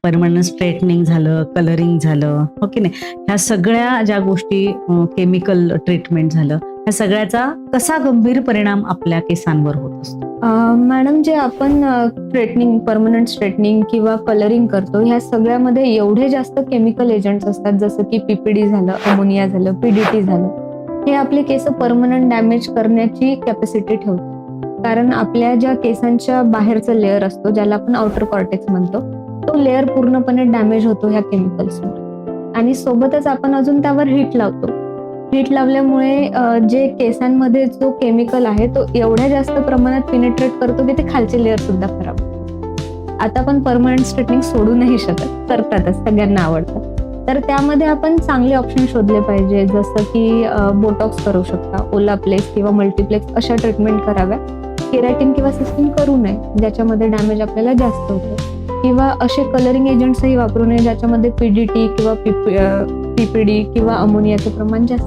Permanent straightening झालं, colouring झालं, हो की नाही, ह्या सगळ्या ज्या गोष्टी, केमिकल ट्रीटमेंट झालं, ह्या सगळ्याचा कसा गंभीर परिणाम आपल्या केसांवर होत असतो? मॅडम, जे आपण स्ट्रेटनिंग, परमनंट स्ट्रेटनिंग किंवा कलरिंग करतो, ह्या सगळ्यामध्ये एवढे जास्त केमिकल एजंट्स असतात, जसं की पीपीडी झालं, अमोनिया झालं, पीडीटी झालं. हे आपले केस परमनंट डॅमेज करण्याची कॅपॅसिटी ठेवतात. कारण आपल्या ज्या केसांच्या बाहेरचा लेअर असतो, ज्याला आपण आउटर कॉर्टेक्स म्हणतो, तो लेअर पूर्णपणे डॅमेज होतो ह्या केमिकल्समुळे. आणि सोबतच आपण अजून त्यावर हीट लावतो. हीट लावल्यामुळे जे केसांमध्ये जो केमिकल आहे तो एवढ्या जास्त प्रमाणात पेनिट्रेट करतो की ते खालचे लेअर सुद्धा खराब होतात. आता आपण परमनंट स्ट्रेटनिंग सोडू नाही शकत, करतातच, सगळ्यांना आवडतं. तर त्यामध्ये आपण चांगले ऑप्शन शोधले पाहिजे, जसं की बोटॉक्स करू शकता, ओलाप्लेक्स किंवा मल्टीप्लेक्स अशा ट्रीटमेंट कराव्या. केराटिन किंवा सिस्टिन करू नये, ज्याच्यामध्ये डॅमेज आपल्याला जास्त होतं. किंवा असे कलरिंग एजंट्सही वापरू नये ज्याच्यामध्ये पीडीटी किंवा पीपीडी किंवा अमोनियाचं प्रमाण जास्त